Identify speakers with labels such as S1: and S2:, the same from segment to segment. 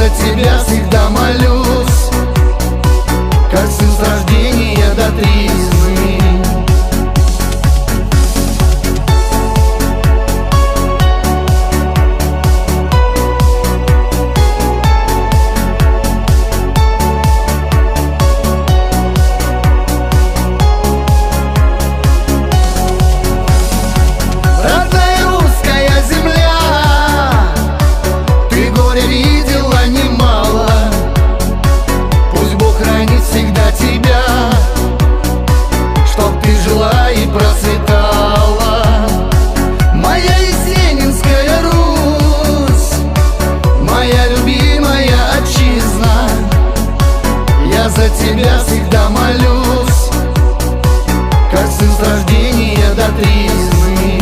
S1: за тебя всегда молюсь, как сын с рождения до тризны. За тебя всегда молюсь, как сын с рождения до тризны.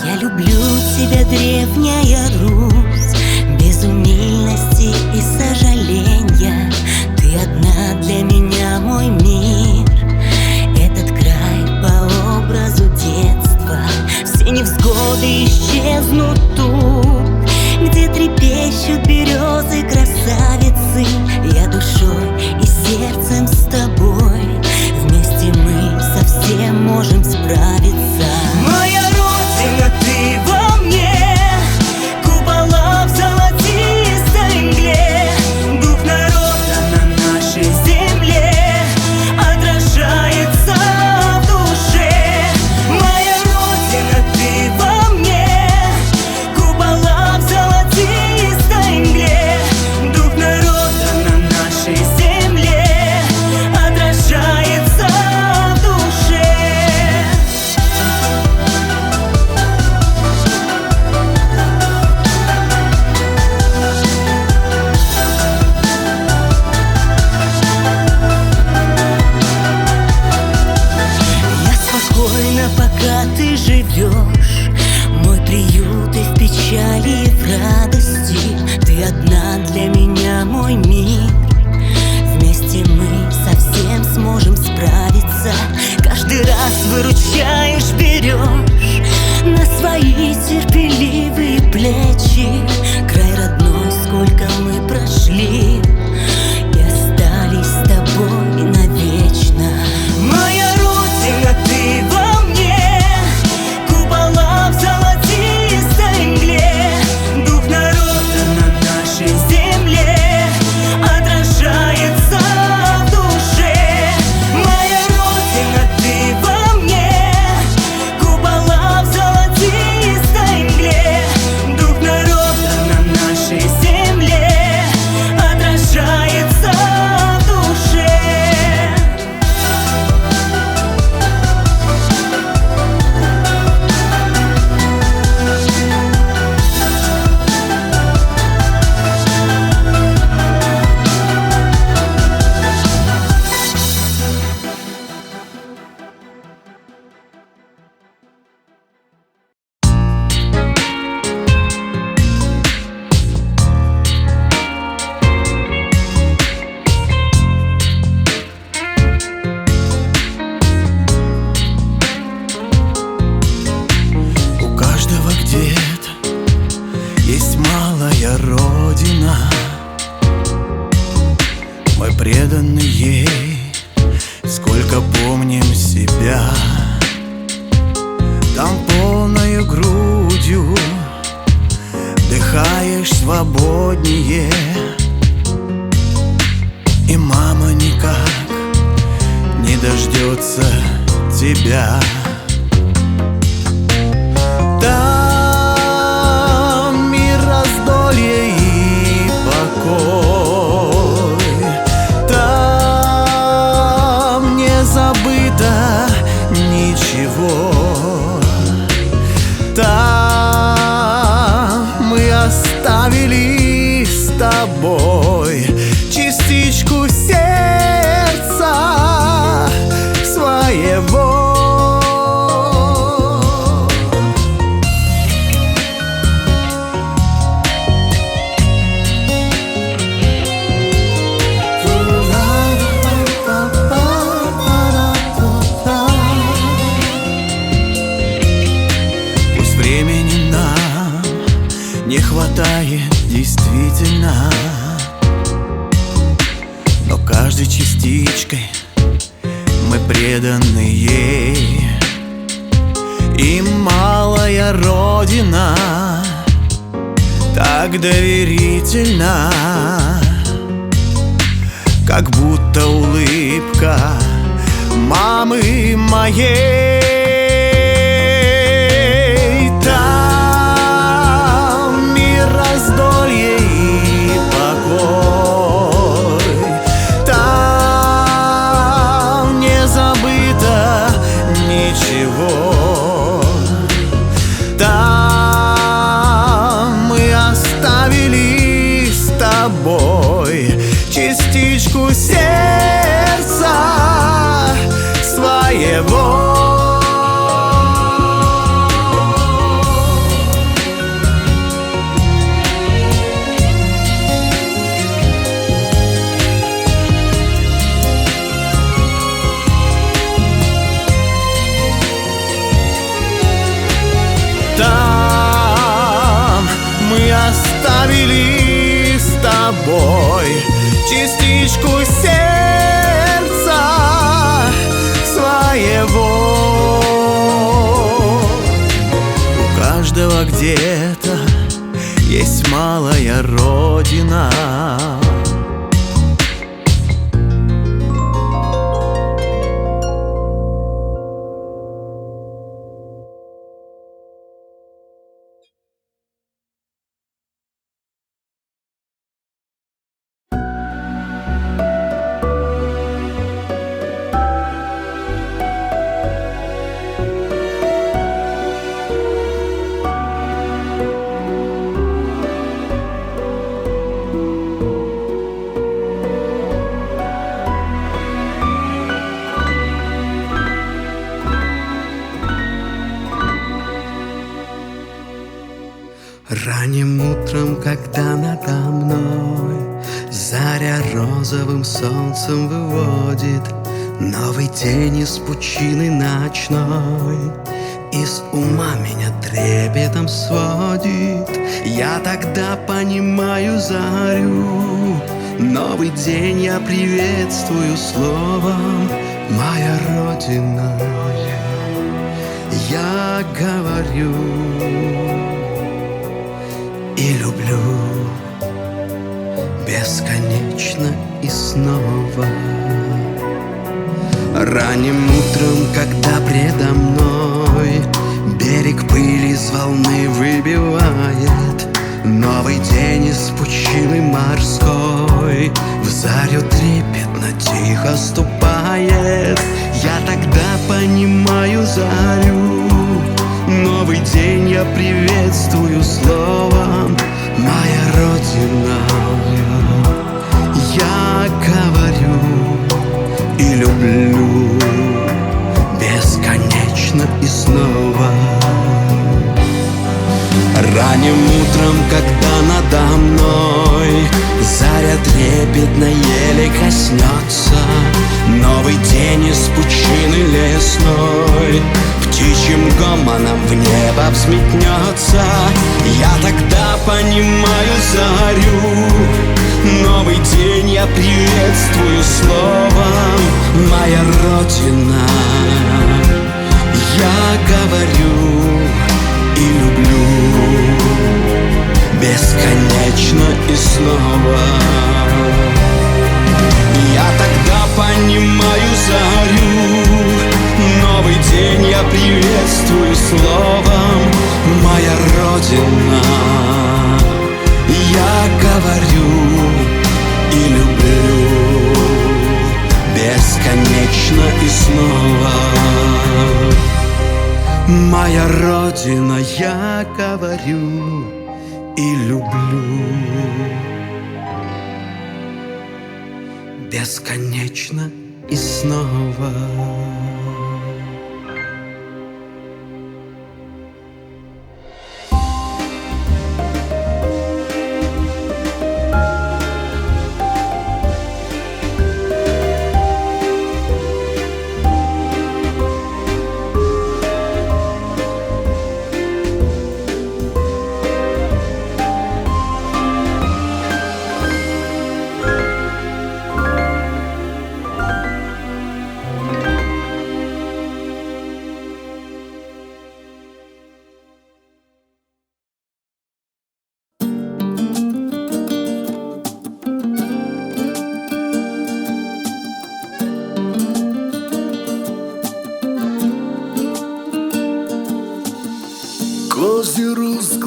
S2: Я люблю тебя, древняя Русь, без умильности и сожаления. Ты одна для меня, мой мир. Этот край по образу детства. Все невзгоды исчезнут тут, где трепещут березы, красавицы. Я душой и сердцем с тобой, вместе мы совсем можем справиться. Моя Родина, ты во мне, купола в золотистой мгле. Дух народа на нашей земле отражается в душе. Моя Родина, ты во мне, купола в золотистой мгле. Дух народа на нашей земле отражается в душе. Пока ты живешь, мой приют и в печали, и в радости. Ты одна для меня, мой мир. Вместе мы совсем сможем справиться. Каждый раз выручаешь, берешь на свои терпеливые плечи. Край родной, сколько мы прошли, и остались с тобой навечно. Моя Родина, ты во мне, купола в золотистой мгле. Дух народа на нашей земле отражается в душе. Моя Родина, ты во мне, купола в золотистой мгле. Дух народа на нашей земле отражается в душе.
S1: У каждого где-то есть малая родина. Мы преданы ей, сколько помним себя. Там полною грудью дыхаешь свободнее, и мама никак не дождется тебя. Там мир, раздолье и покой. Там не забыто ничего. Там мы оставили с тобой частичку сердца своего.
S3: преданный ей. И малая родина так доверительна, как будто улыбка мамы моей. Там мир, раздолье и покой, там не забыто ничего, там мы оставили с тобой частичку сердца своего. Там мы оставили с тобой частичку сердца своего. У каждого где-то есть малая родина.
S4: Ранним утром, когда надо мной заря розовым солнцем выводит новый день из пучины ночной, из ума меня трепетом сводит. Я тогда понимаю зарю, новый день я приветствую словом «Моя Родина». Я говорю и люблю бесконечно и снова. Ранним утром, когда предо мной берег пыли из волны выбивает новый день из пучины морской, в зарю трепетно тихо ступает. Я тогда понимаю зарю, новый день я приветствую словом «Моя Родина». Я говорю и люблю бесконечно и снова. Ранним утром, когда надо мной заря трепетно еле коснется, новый день из пучины лесной птичьим гомоном в небо взметнется. Я тогда понимаю зарю, новый день я приветствую словом «Моя Родина». Я говорю и люблю бесконечно и снова. Я тогда понимаю зарю, новый день я приветствую словом «Моя Родина». Я говорю и люблю бесконечно и снова. Моя Родина, я говорю и люблю бесконечно и снова.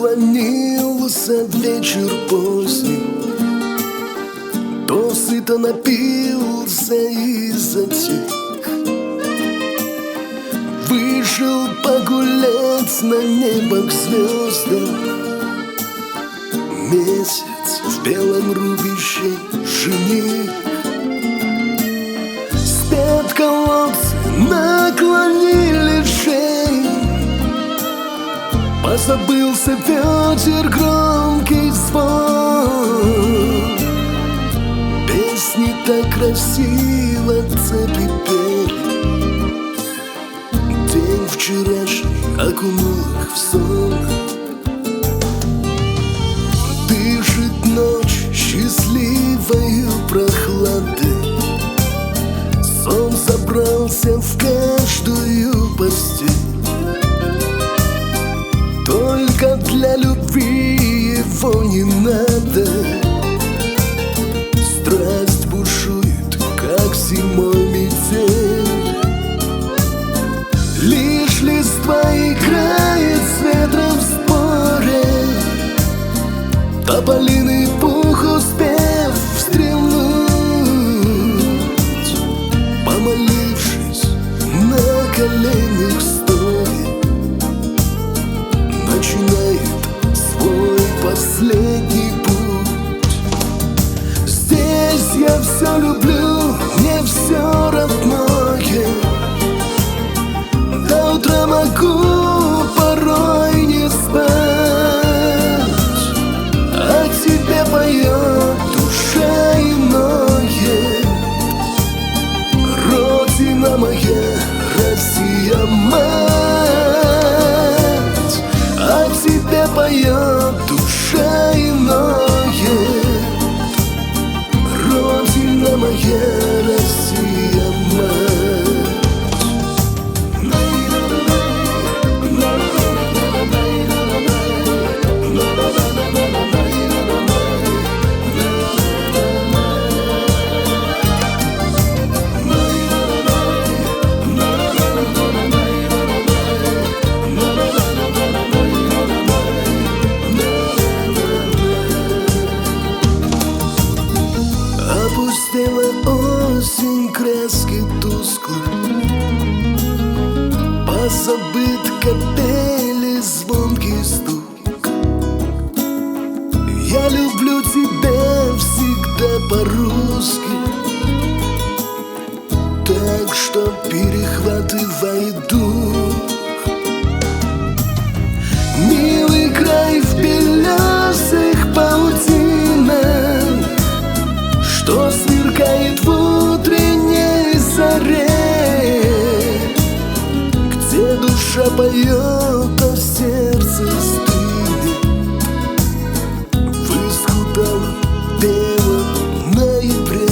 S1: Наклонился вечер поздний, то сыто напился и затих. Вышел погулять на небо к звездам. Месяц в белом рубище жених. Спят колодцы, наклонили шеи. Позабылся ветер, громкий звон. Песни так красиво цепи пели. День вчерашний окунул их в сон. Дышит ночь счастливою прохладой. Сон забрался в каждую постель. Только для любви его не надо. Страсть бушует, как зимой метель. Лишь листва играет с ветром в споре. Тополиный пух успев встряхнуть. Помолившись на коленях стоя, начинает свой последний путь. Здесь я все люблю, мне все родное. До утра могу порой не спать. О тебе поет душа иное. Родина моя, Россия мать. О тебе поет душа иное. Родина моя, Россия мать. Опустела осень, краски тусклые. Позабыт капели звонкий стук. Я люблю тебя всегда по-русски, так что перехватывай дух. Милый край в белесых паутинах, что сверкает в утренней заре, где душа поет, а сердце стынет в исхудалом белом ноябре.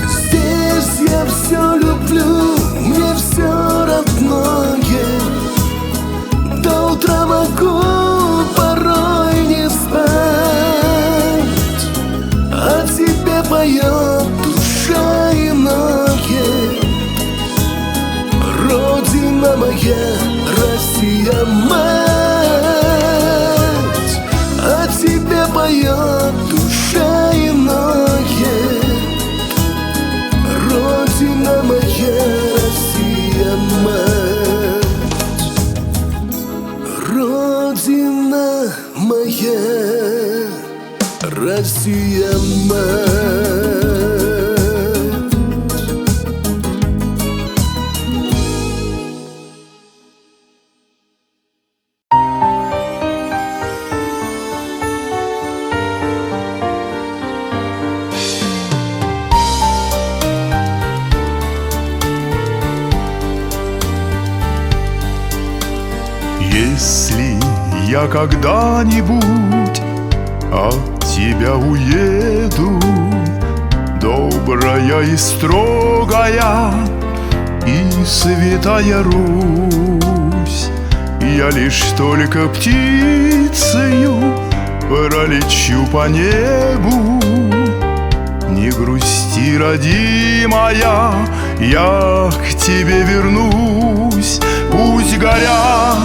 S1: Здесь я все люблю, мне все родное. До утра могу порой не спать. О тебе поет душа иное. Родина моя, Россия мать. О тебе поет душа иное. Родина моя, Россия мать. Родина моя, Россия мать.
S3: Если я когда-нибудь от тебя уеду, добрая и строгая и святая Русь, я лишь только птицею пролечу по небу. Не грусти, родимая, я к тебе вернусь. Пусть горят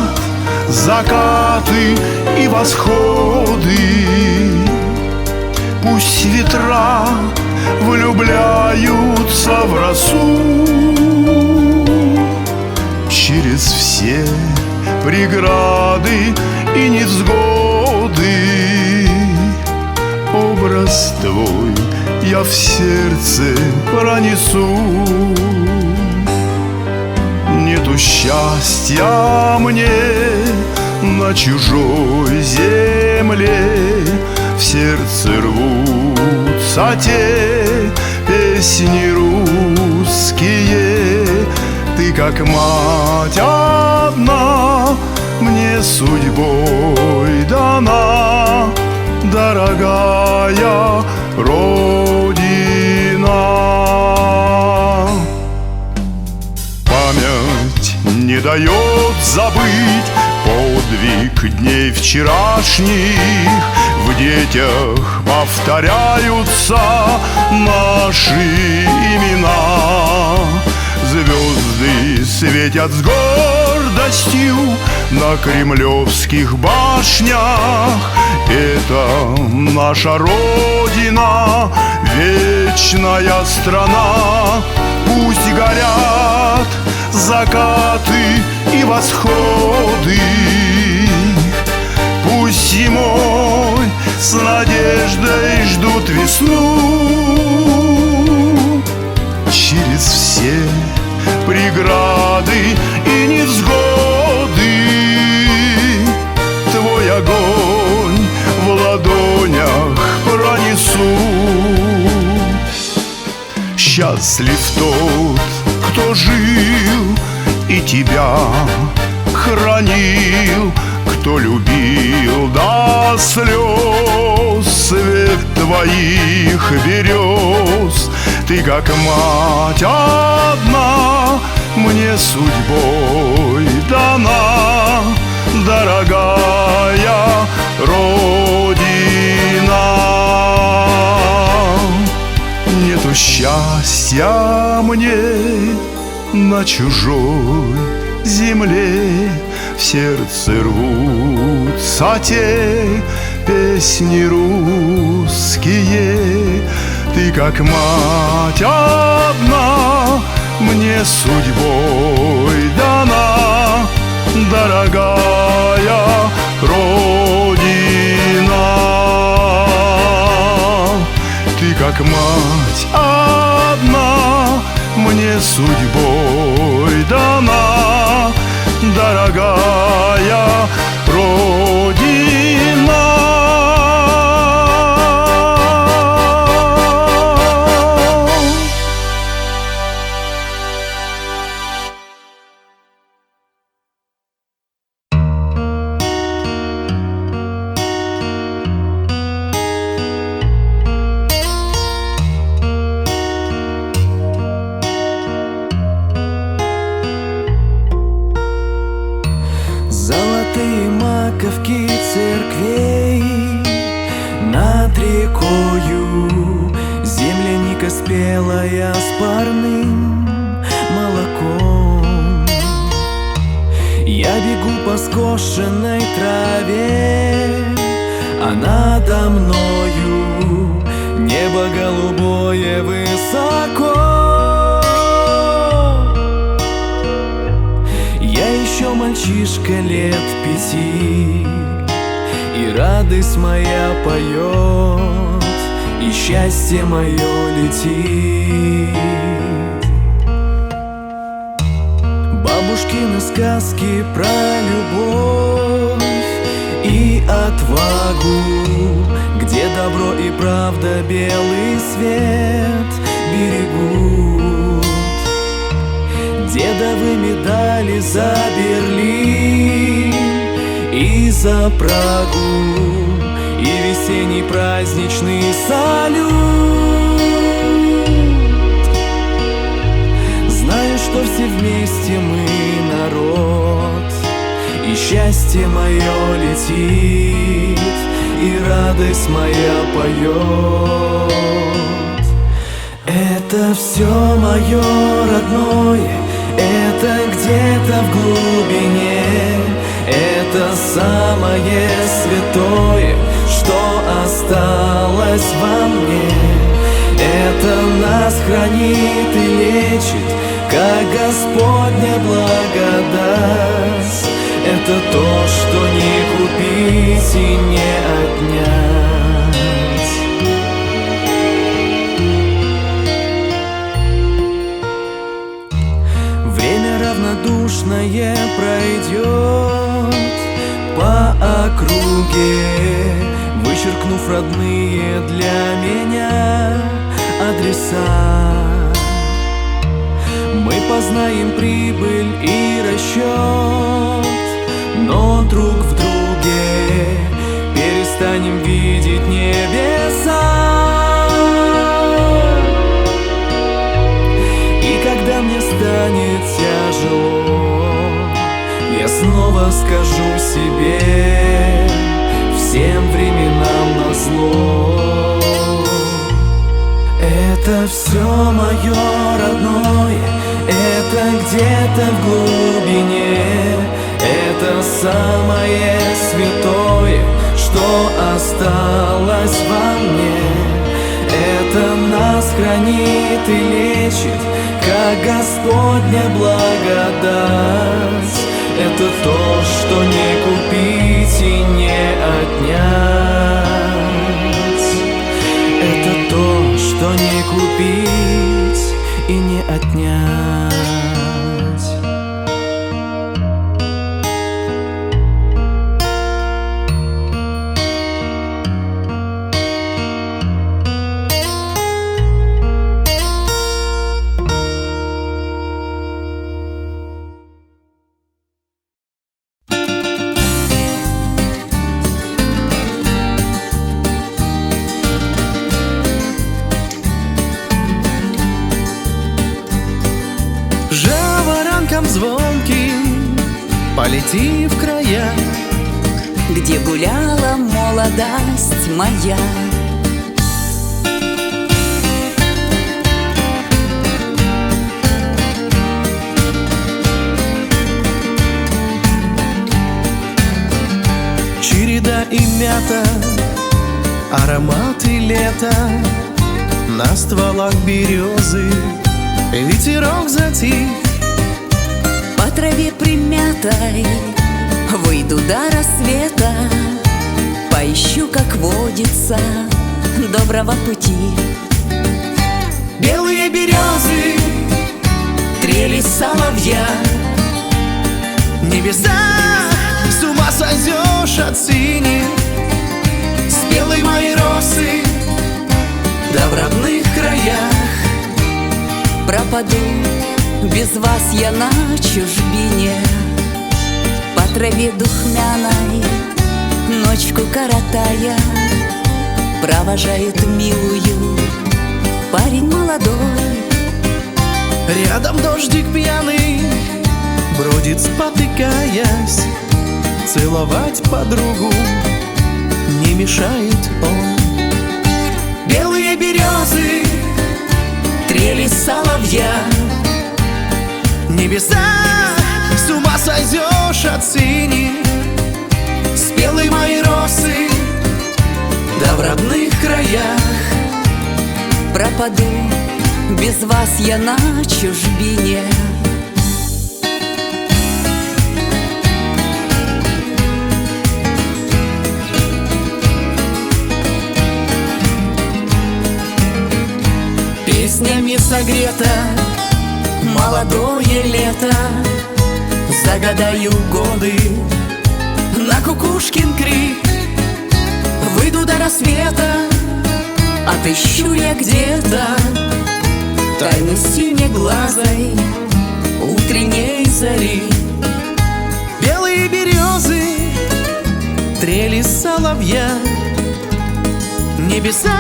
S3: закаты и восходы. Пусть ветра влюбляются в росу. Через все преграды и невзгоды образ твой я в сердце пронесу. Нету счастья мне на чужой земле, в сердце рвутся те песни русские. Ты как мать одна, мне судьбой дана, дорогая Родина. Память не дает забыть подвиг дней вчерашних. В детях повторяются наши имена. Звезды светят с гордостью на кремлевских башнях. Это наша Родина, вечная страна. Пусть горят закаты и восходы, пусть зимой с надеждой ждут весну. Через все преграды и невзгоды твой огонь в ладонях пронесу. Счастлив тот, кто жил и тебя хранил, кто любил до слез свет твоих берез. Ты как мать одна, мне судьбой дана, дорогая Родина. Нету счастья мне на чужой земле, в сердце рвутся те песни русские. Ты как мать одна, мне судьбой дана, дорогая Родина. Ты как мать одна, мне судьбой дана, дорогая Родина.
S5: Золотые маковки церквей над рекою, земляника спелая с парным молоком. Я бегу по скошенной траве, а надо мною небо голубое высоко. Я еще мальчишка лет 5, и радость моя поет, и счастье мое летит. Бабушкины сказки про любовь и отвагу, где добро и правда белый свет берегут. Дедовы медали за Берлин и за Прагу, и весенний праздничный салют. Знаю, что все вместе мы народ, и счастье мое летит, и радость моя поет. Это все мое родное, это где-то в глубине, Это самое святое, что осталось во мне. Это нас хранит и лечит, как Господня благодать. Это то, что не купить и не отнять. Время равнодушное пройдет по округе, вычеркнув родные для меня адреса. Мы познаем прибыль и расчет, но друг в друге перестанем видеть небеса. И когда мне станет тяжело, я снова скажу себе: всем временам назло. Это все мое родное, это где-то в глубине. Это самое святое, что осталось во мне. Это нас хранит и лечит, как Господня благодать. Это то, что не купить и не отнять. Это то, что не купить и не отнять. Звонким полети в края,
S2: где гуляла молодость моя.
S5: череда и мята, ароматы лета. На стволах березы ветерок затих.
S2: По траве примятой выйду до рассвета, поищу, как водится, доброго пути.
S5: Белые березы, трели соловья, небеса, с ума сойдешь от синих. Спелые мои росы, да в родных краях
S2: пропаду, без вас я на чужбине. По траве духмяной, ночку коротая, провожает милую парень молодой.
S5: Рядом дождик пьяный бродит, спотыкаясь. Целовать подругу не мешает он. Белые березы, трели соловья, небеса, с ума сойдешь от синих. Спелые мои росы, да в родных краях
S2: пропаду, без вас я на чужбине.
S5: Песнями согрето молодое лето. Загадаю годы на кукушкин крик. Выйду до рассвета, отыщу я где-то тайны синеглазой утренней зари. Белые березы, трели соловья, небеса,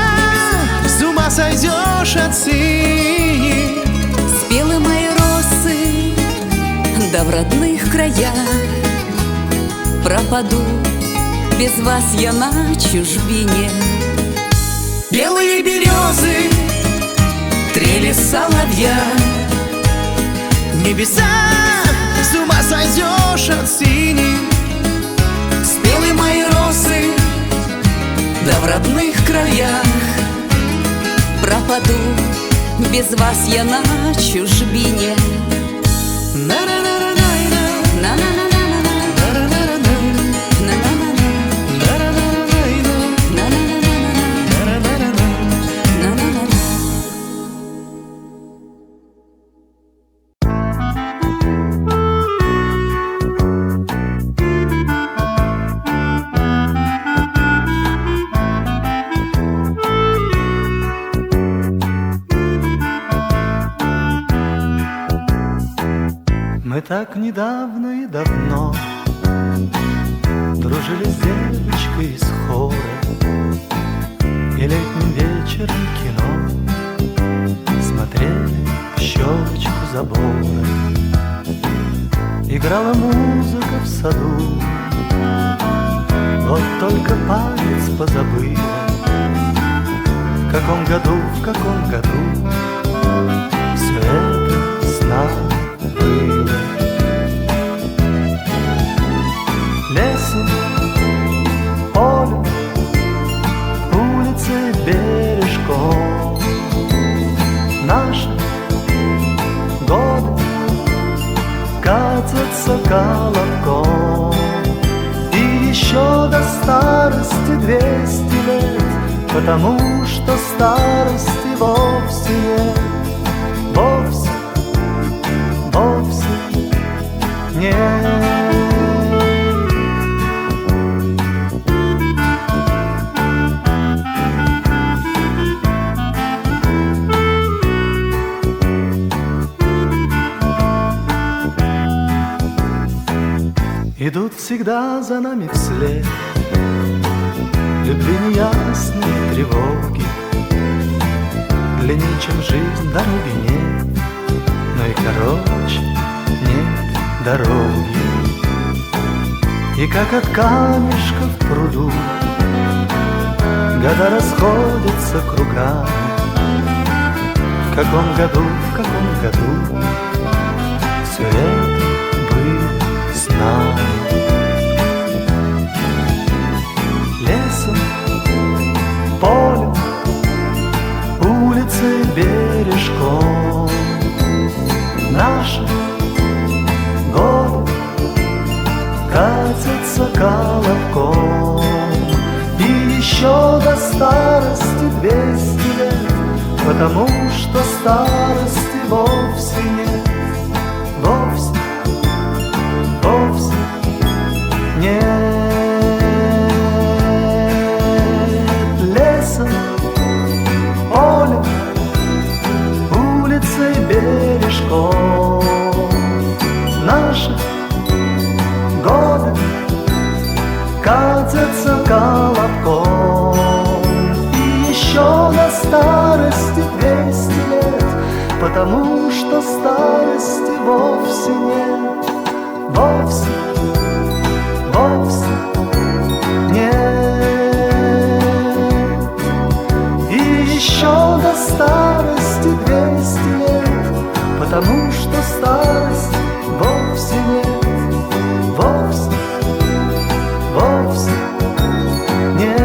S5: с ума сойдешь от синих.
S2: Спелы мои росы, да в родных краях пропаду, без вас я на чужбине.
S5: Белые березы, трели соловья, небеса, с ума сойдешь от синих.
S2: Да в родных краях пропаду, без вас я на чужбине.
S6: Мы так недавно и давно дружили с девочкой из хора, и летним вечером кино смотрели в щелочку забора. Играла музыка в саду, вот только память позабыла, в каком году все это с нами было. Лесом, полем, улицей, бережком наши годы катятся колобком. И еще до старости 200 лет, потому что старости вовсе нет, вовсе нет. Идут всегда за нами вслед любви неясные тревоги. Длиннее, чем жизнь, дороги нет, но и короче нет дороги. И как от камешка в пруду года расходятся кругами. В каком году все это было с нами. Лесом, полем, улицей, бережком наши годы катятся колобком. И еще до старости 200 лет, потому что старости вовсе нет, вовсе нет. Лесом, полем, улицей, бережком наши годы катятся колобком. И еще до старости 200 лет, потому что старости вовсе нет, вовсе нет. И еще до старости 200 лет, потому что старости вовсе нет, вовсе нет.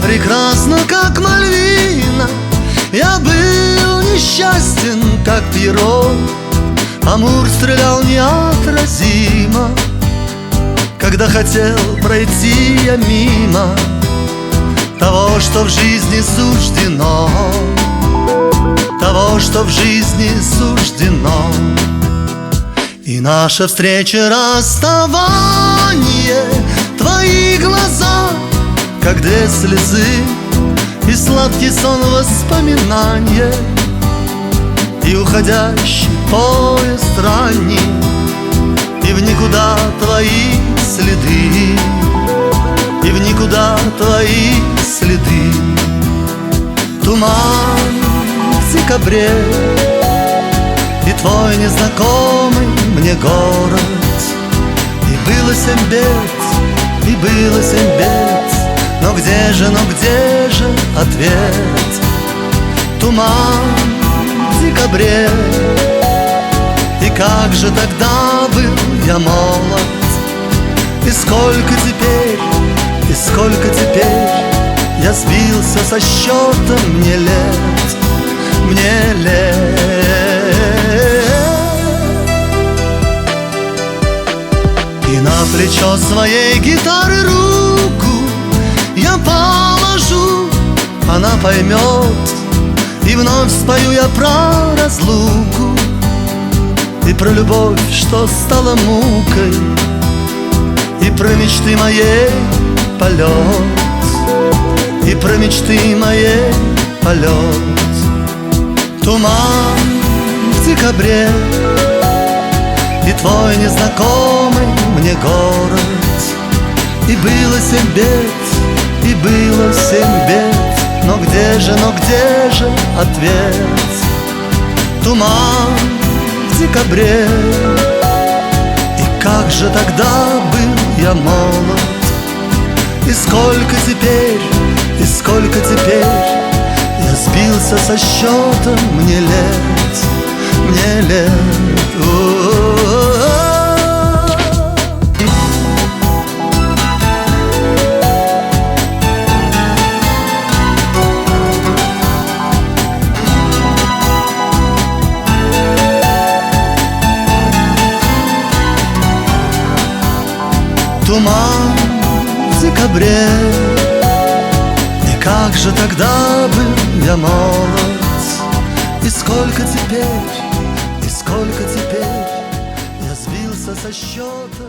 S1: Прекрасно, как Мальвина, я был несчастен, как Пьеро. Амур стрелял неотразимо, когда хотел пройти я мимо того, что в жизни суждено, того, что в жизни суждено. И наша встреча расставание, твои глаза, как две слезы, и сладкий сон воспоминания, и уходящий поезд ранний, и в никуда твои следы, и в никуда твои следы. Туман в декабре, и твой незнакомый мне город. И было 7 бед, и было 7 бед, но где же ответ? Туман в декабре, и как же тогда был я молод. И сколько теперь я сбился со счета, мне лет. И на плечо своей гитары руку я положу, она поймет, и вновь спою я про разлуку и про любовь, что стала мукой, и про мечты моей полет, и про мечты моей полет. Туман в декабре, и твой незнакомый мне город. И было 7 бед, и было 7 бед, но где же ответ? Туман в декабре, и как же тогда был я молод. И сколько теперь я сбился со счета, мне лет. Туман в декабре, и как же тогда был я молод. И сколько теперь я сбился со счета.